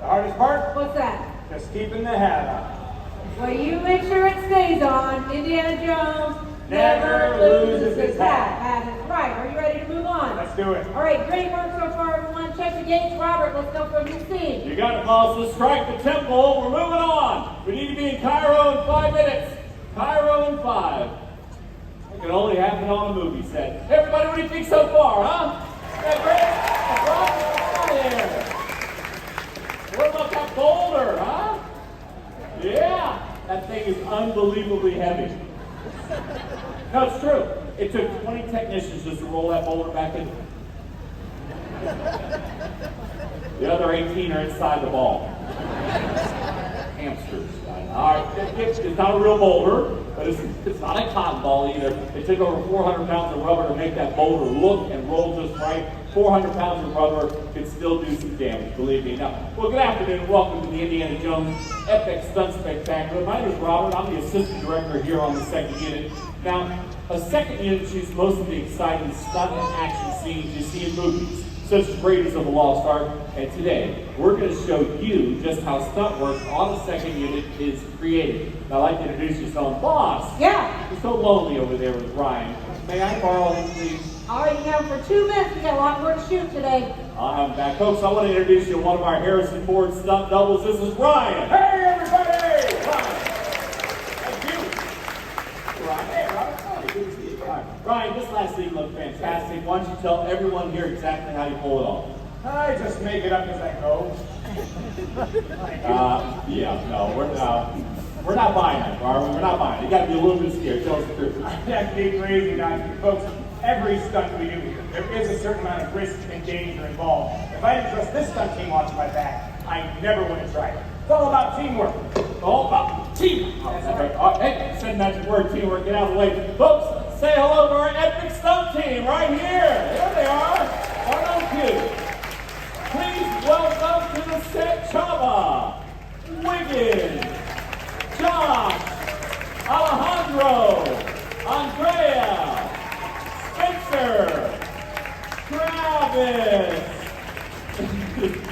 The hardest part? What's that? Just keeping the hat on. Well, you make sure it stays on. Indiana Jones Never loses his hat. That is right. Are you ready to move on? Let's do it. All right, great work so far, everyone. Check the gates. Robert, let's go for a new scene. You got it, boss. Let's strike the tempo. We're moving on. We need to be in Cairo in 5 minutes. Cairo in 5. It can only happen on a movie set. Everybody, what do you think so far, huh? Yeah, great. Out there. What about that boulder, huh? Yeah, that thing is unbelievably heavy. No, it's true. It took 20 technicians just to roll that boulder back in. The other 18 are inside the ball. Hamsters. All right, it's not a real boulder, but it's not a cotton ball either. It took over 400 pounds of rubber to make that boulder look and roll just right. 400 pounds of rubber can still do some damage, believe me. Now, well, good afternoon and welcome to the Indiana Jones Epic Stunt Spectacular. My name is Robert. I'm the assistant director here on the second unit. Now, a second unit shoots most of the exciting stunt and action scenes you see in movies, such as Raiders of the Lost Ark, and today we're going to show you just how stunt work on the second unit is created. Now, I'd like to introduce you to someone. Boss! Yeah? You're so lonely over there with Ryan. May I borrow him, please? All right, you have him for 2 minutes. We got a lot more to shoot today. I'll have him back. Folks, I want to introduce you to one of our Harrison Ford stunt doubles. This is Ryan. Hey, everybody! Ryan. Thank you. Ryan, hey, Robert. Oh, good to see you. Ryan, this last scene looked fantastic. Why don't you tell everyone here exactly how you pull it off? I just make it up as I go. We're not buying that, Barb. We're not buying it. You got to be a little bit scared. Tell us the truth. That'd be crazy, not to. Folks, every stunt we do here, there is a certain amount of risk and danger involved. If I didn't trust this stunt team watching my back, I never would have tried it. It's all about teamwork. It's all about teamwork. That's right. All right. Hey, said magic word, teamwork. Get out of the way. Folks, say hello to our epic stunt team right here. There they are. Right on cue. Please welcome to the set Chava, Wiggins, Josh, Alejandro, Andrea, Spencer, Travis,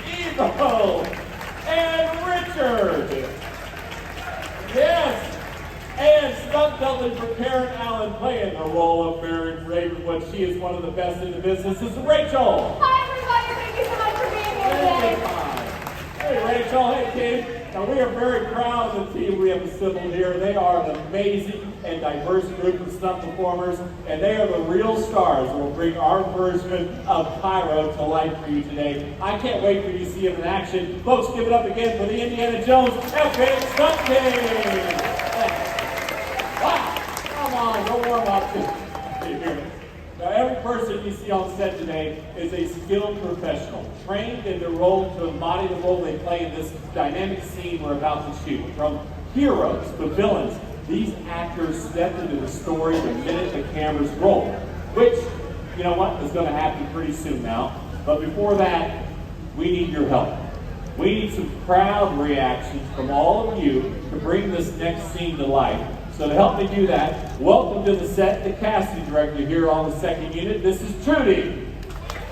Evo, and Richard. Yes, and stunt doubling for Karen Allen playing the role of Mary Ravenwood. She is one of the best in the business. This is Rachel. Hi everybody, thank you so much for being here today. Hey Rachel, hey team. Now we are very proud of the team we have assembled here. They are an amazing and diverse group of stunt performers, and they are the real stars who will bring our version of Cairo to life for you today. I can't wait for you to see them in action. Folks, give it up again for the Indiana Jones Epic Stunt Team. Wow, come on, go warm up. Now, every person you see on set today is a skilled professional, trained in their role to embody the role they play in this dynamic scene we're about to shoot. From heroes to villains, these actors step into the story the minute the cameras roll, which, you know what, is going to happen pretty soon now. But before that, we need your help. We need some crowd reactions from all of you to bring this next scene to life. So to help me do that, welcome to the set, the casting director here on the second unit. This is Trudy.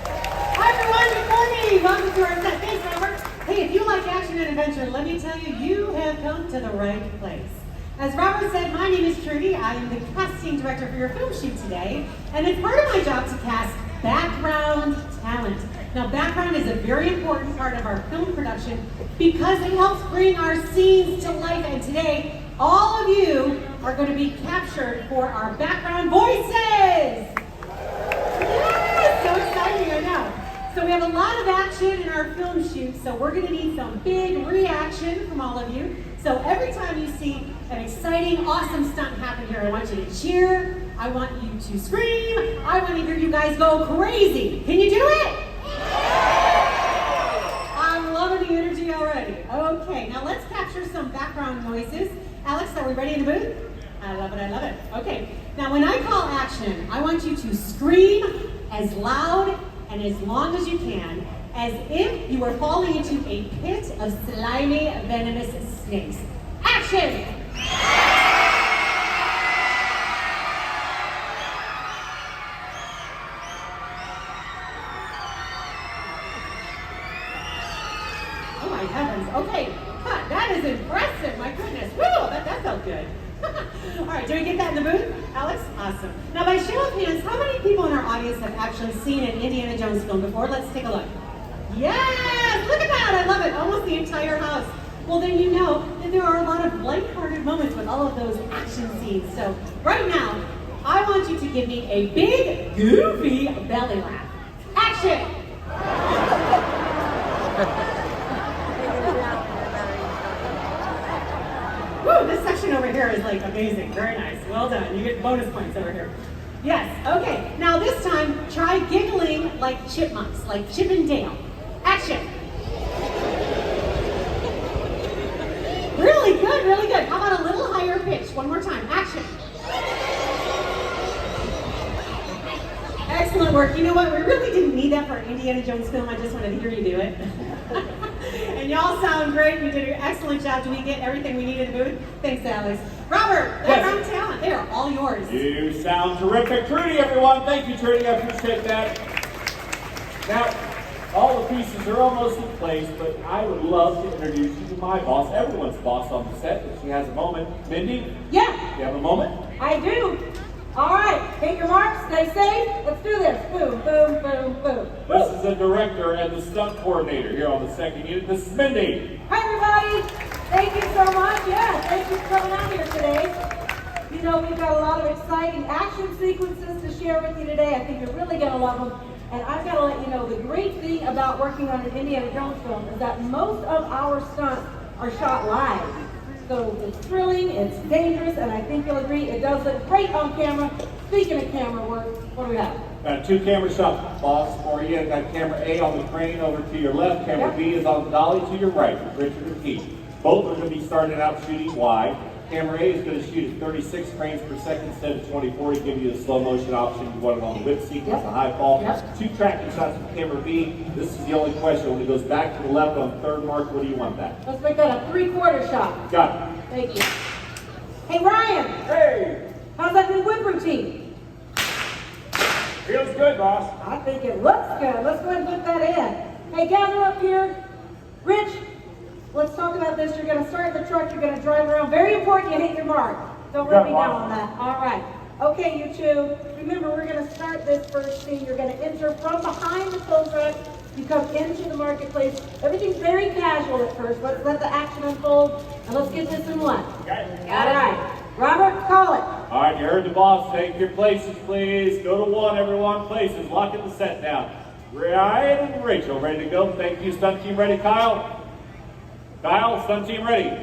Hi everyone, good morning. Welcome to our set. Thanks, Robert. Hey, if you like action and adventure, let me tell you, you have come to the right place. As Robert said, my name is Trudy. I am the casting director for your film shoot today, and it's part of my job to cast background talent. Now, background is a very important part of our film production because it helps bring our scenes to life, and today, all of you are going to be captured for our background voices. Yes, so exciting, I know. So we have a lot of action in our film shoot, so we're going to need some big reaction from all of you. So every time you see an exciting, awesome stunt happen here, I want you to cheer, I want you to scream, I want to hear you guys go crazy. Can you do it? I'm loving the energy already. Okay, now let's capture some background noises. Alex, are we ready in the booth? I love it, I love it. Okay, now when I call action, I want you to scream as loud and as long as you can, as if you were falling into a pit of slimy, venomous snakes. Action! Oh my God. happens. Okay, that is impressive. My goodness. Woo, that felt good. All right, do we get that in the booth? Alex? Awesome. Now, by show of hands, how many people in our audience have actually seen an Indiana Jones film before? Let's take a look. Yes! Look at that! I love it. Almost the entire house. Well, then you know that there are a lot of lighthearted moments with all of those action scenes. So, right now, I want you to give me a big, goofy belly laugh. Action! Woo, this section over here is like amazing. Very nice. Well done. You get bonus points over here. Yes. Okay. Now this time, try giggling like chipmunks, like Chip and Dale. Action. Really good, really good. How about a little higher pitch? One more time. Action. Excellent work. You know what? We really didn't need that for an Indiana Jones film. I just wanted to hear you do it. And y'all sound great. You did an excellent job. Do we get everything we need in the booth? Thanks, Alex. Robert, background talent. They are all yours. You sound terrific. Trudy, everyone. Thank you, Trudy. I appreciate that. Now, all the pieces are almost in place, but I would love to introduce you to my boss, everyone's boss on the set, if she has a moment. Mindy? Yeah. You have a moment? I do. All right, take your marks, stay safe. Let's do this. Boom, boom, boom, boom. This is the director and the stunt coordinator here on the second unit. This is Mindy. Hi, everybody. Thank you so much. Yeah, thank you for coming out here today. You know, we've got a lot of exciting action sequences to share with you today. I think you're really going to love them. And I've got to let you know, the great thing about working on an Indiana Jones film is that most of our stunts are shot live. So it's thrilling, it's dangerous, and I think you'll agree it does look great on camera. Speaking of camera work, what do we have? Got two camera shots, boss, for you. Got camera A on the crane over to your left. Camera B is on the dolly to your right with Richard and Pete. Both are going to be starting out shooting wide. Camera A is going to shoot at 36 frames per second instead of 24 to give you the slow motion option. You want it on the whip sequence, the high fall. Two tracking shots with camera B. This is the only question. When it goes back to the left on the third mark, what do you want that? Let's make that a 3/4 shot. Got it. Thank you. Hey, Ryan. Hey, How's that new whip routine? feels good, boss. I think it looks good. Let's go ahead and put that in. Hey, gather up here. Rich, let's talk about this. You're going to start the truck. You're going to drive around. Very important you hit your mark. Don't let me down on that. All right. Okay, you two. Remember, we're going to start this first scene. You're going to enter from behind the tow truck. You come into the marketplace. Everything's very casual at first. Let's let the action unfold. And let's get this in one. Got it. All right. Robert, call it. All right, you heard the boss. Take your places, please. Go to one, everyone. Places. Locking the set down. Ryan and Rachel, ready to go? Thank you. Stunt team ready, Kyle? Kyle, stunt team ready.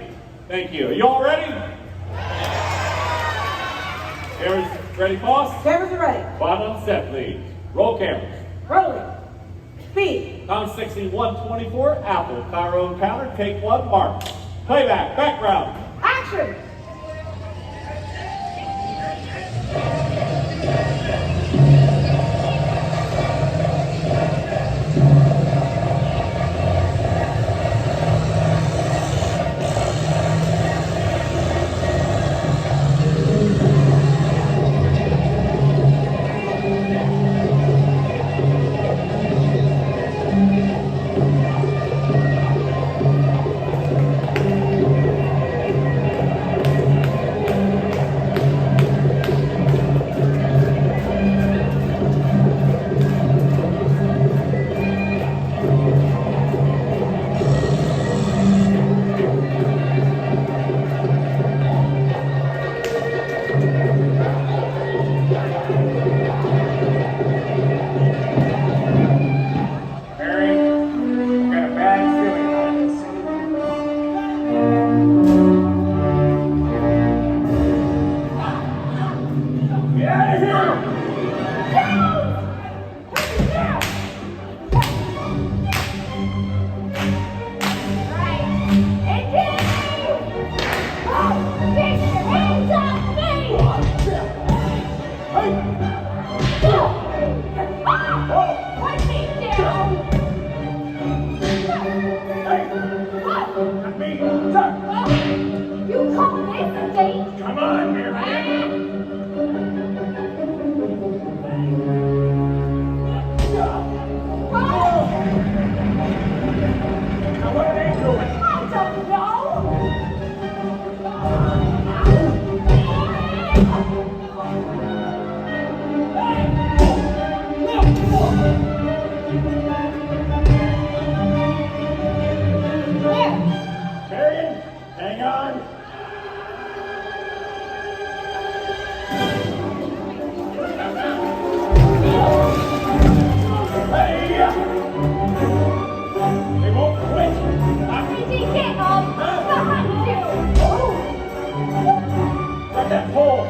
Thank you. Are you all ready? Cameras ready, boss? Cameras are ready. Bottom on set, please. Roll cameras. Rolling. Speed. Tom 6124, Apple. Cairo encounter. Take one, mark. Playback. Background. Action. Come on, here, man. Now what are they doing? Hang on. Hey! They won't quit. Get up behind you! Grab that pole.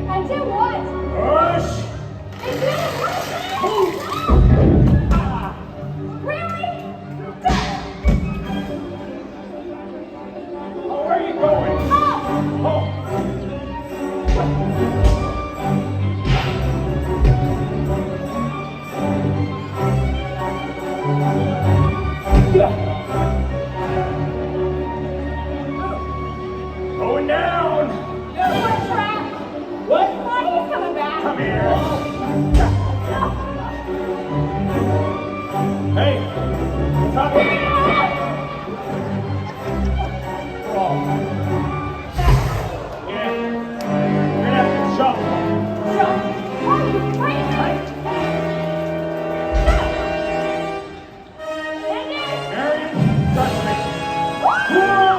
And do what? Push. And do what? Really? Oh, where are you going? Up! Oh. Going down. What trap? What? Oh, he's coming back. Come here. Hey. Stop it. Oh. Yeah. You're gonna have to jump. Marion, trust me. Whoa!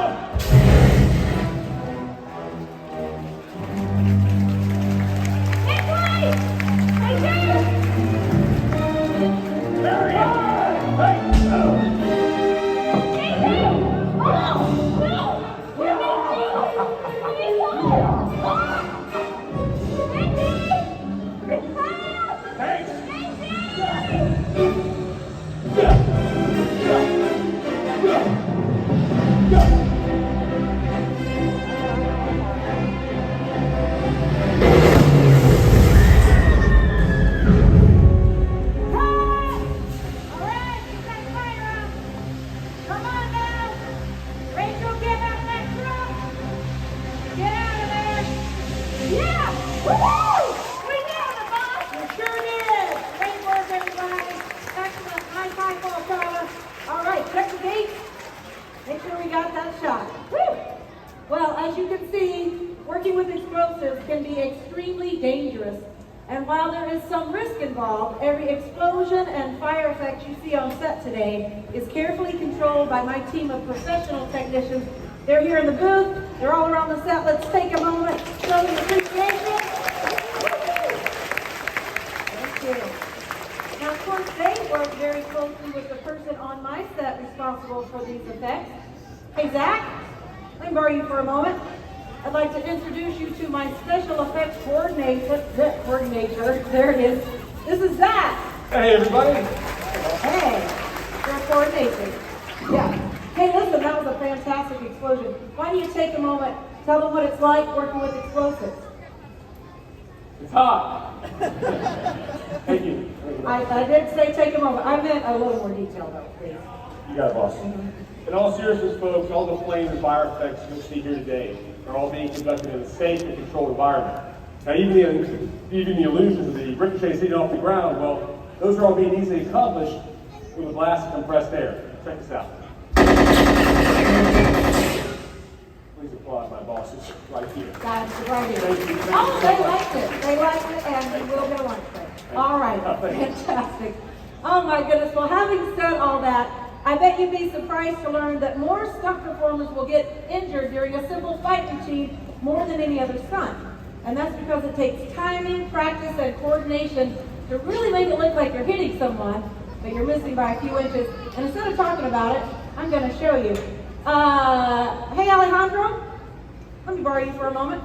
Marion! Hey! Thanks! Come on now. Rachel, get out of that truck. Get out of there. Yeah! Woo! We nailed it, boss! You sure did. Great work, everybody. Excellent. High five for Carla. All right, check the gate. Make sure we got that shot. Woo! Well, as you can see, working with explosives can be extremely dangerous. And while there is some risk involved, every explosion and fire effect you see on set today is carefully controlled by my team of professional technicians. They're here in the booth. They're all around the set. Let's take a moment, show them appreciation. Thank you. Now, of course, they work very closely with the person on my set responsible for these effects. Hey, Zach, let me borrow you for a moment. I'd like to introduce you to my special effects coordinator. There it is. This is Zach. Hey, everybody. Hey, your coordination. Yeah. Hey, listen, that was a fantastic explosion. Why don't you take a moment, tell them what it's like working with explosives. It's hot. Thank you. I did say take a moment. I meant a little more detail, though, please. You got it, boss. In all seriousness, folks, all the flames and fire effects you'll see here today are all being conducted in a safe and controlled environment. Now, even the illusions of the ricochets hitting off the ground, well, those are all being easily accomplished with a blast of compressed air. Check this out. Please applaud my bosses right here. That's right here. Thank you. Oh, they liked it. They liked it, and we will get a lunch break. All right. Fantastic. Oh, my goodness. Well, having said all that, I bet you'd be surprised to learn that more stunt performers will get injured during a simple fight routine more than any other stunt. And that's because it takes timing, practice, and coordination to really make it look like you're hitting someone, but you're missing by a few inches. And instead of talking about it, I'm going to show you. Hey, Alejandro, let me borrow you for a moment.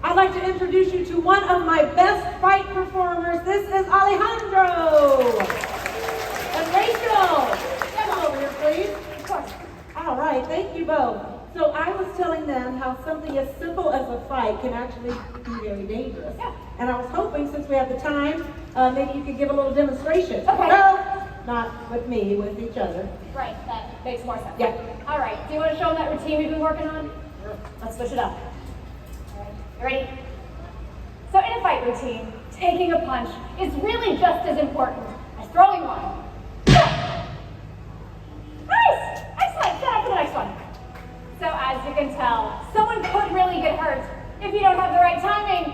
I'd like to introduce you to one of my best fight performers. This is Alejandro. And Rachel, come over here, please. Of course. All right, thank you both. So I was telling them how something as simple as a fight can actually be very dangerous. Yeah. And I was hoping, since we have the time, maybe you could give a little demonstration. Okay. No, not with me, with each other. Right, that makes more sense. Yeah. All right, do you want to show them that routine we've been working on? Let's switch it up. All right, you ready? So in a fight routine, taking a punch is really just as important as throwing one. Nice! Excellent! Set up for the next one. So as you can tell, someone could really get hurt if you don't have the right timing.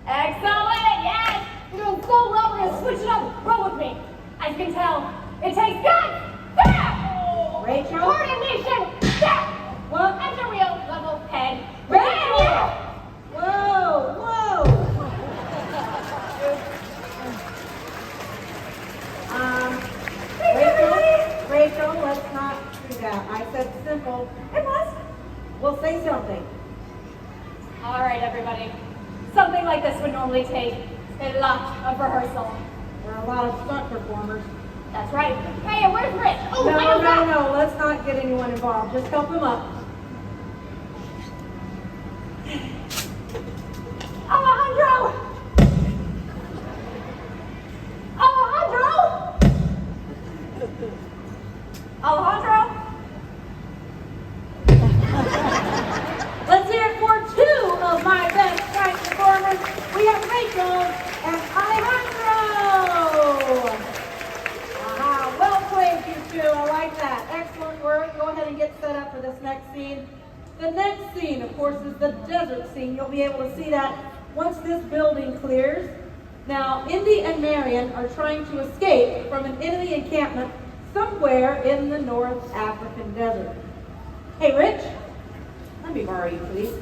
Excellent! Yes! You're doing so well, we're going to switch it up. Roll with me. As you can tell, it takes guts! Rachel? Coordination, step! What? That's a real level head. Rachel! Whoa, whoa! Rachel, let's not do that. I said simple. It was. We'll say something. All right, everybody. Something like this would normally take a lot of rehearsal. There are a lot of stunt performers. That's right. Hey, where's Rich? Oh, I No, know that. no, let's not get anyone involved. Just help him up. Alejandro! Alejandro! Alejandro? Let's hear it for two of my best stunt performers. We have Rachel and Alejandro. Aha, well played, you two. I like that. Excellent work. Go ahead and get set up for this next scene. The next scene, of course, is the desert scene. You'll be able to see that once this building clears. Now, Indy and Marion are trying to escape from an enemy encampment somewhere in the North African desert. Hey, Rich, let me borrow you, please.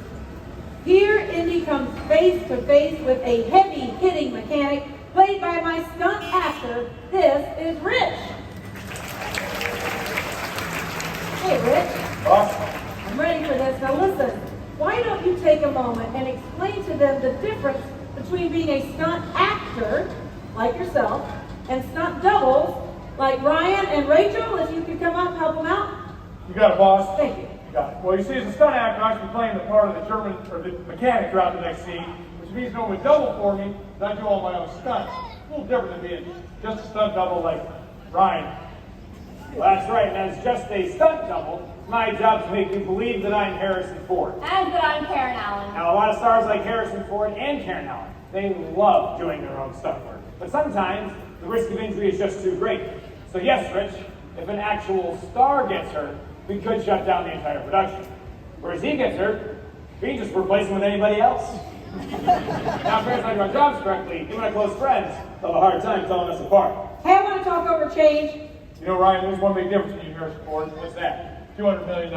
Here, Indy comes face to face with a heavy-hitting mechanic played by my stunt actor. This is Rich. Hey, Rich. Boss? I'm ready for this. Now listen, why don't you take a moment and explain to them the difference between being a stunt actor, like yourself, and stunt doubles, like Ryan and Rachel. If you could come up, help them out. You got it, boss. Thank you. You got it. Well, you see, as a stunt actor, I should be playing the part of the German, or the mechanic throughout the next scene, which means no one would double for me, and I do all my own stunts. A little different than being just a stunt double like Ryan. Well, that's right, and as just a stunt double, my job is to make you believe that I'm Harrison Ford. And that I'm Karen Allen. Now, a lot of stars like Harrison Ford and Karen Allen, they love doing their own stunt work. But sometimes, the risk of injury is just too great. So yes, Rich, if an actual star gets hurt, we could shut down the entire production. Whereas he gets hurt, we can just replace him with anybody else. Now, if parents like our jobs correctly, even our close friends, they'll have a hard time telling us apart. Hey, I want to talk over change. You know, Ryan, there's one big difference between Harrison Ford. What's that? $200 million.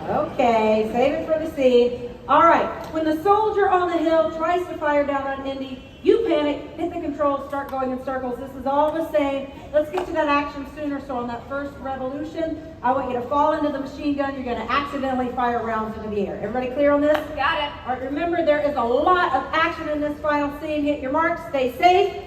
Okay, save it for the scene. All right, when the soldier on the hill tries to fire down on Indy, you panic, hit the controls, start going in circles. This is all the same. Let's get to that action sooner. So on that first revolution, I want you to fall into the machine gun. You're going to accidentally fire rounds into the air. Everybody clear on this? Got it. All right, remember there is a lot of action in this final scene. Hit your marks, stay safe.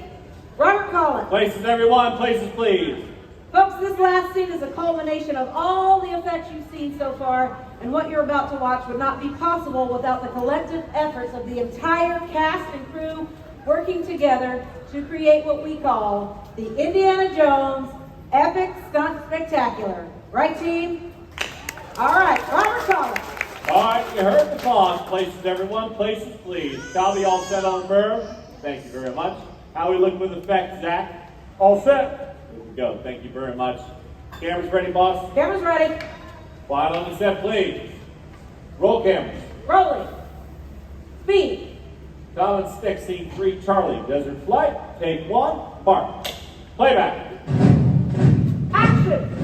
Robert Collins. Places, everyone. Places, please. Folks, this last scene is a culmination of all the effects you've seen so far, and what you're about to watch would not be possible without the collective efforts of the entire cast and crew working together to create what we call the Indiana Jones Epic Stunt Spectacular. Right, team? All right, Robert Collins. All right, you heard the call. Places, everyone. Places, please. Copy all set on firm. Thank you very much. How we looking with effects, Zach? All set. Here we go. Thank you very much. Cameras ready, boss? Cameras ready. Quiet on the set, please. Roll cameras. Rolling. Speed. Common stick, scene 3, Charlie. Desert flight. Take 1. Mark. Playback. Action.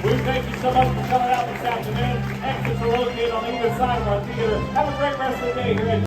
We thank you so much for coming out this afternoon. Exits are located on either side of our theater. Have a great rest of the day here at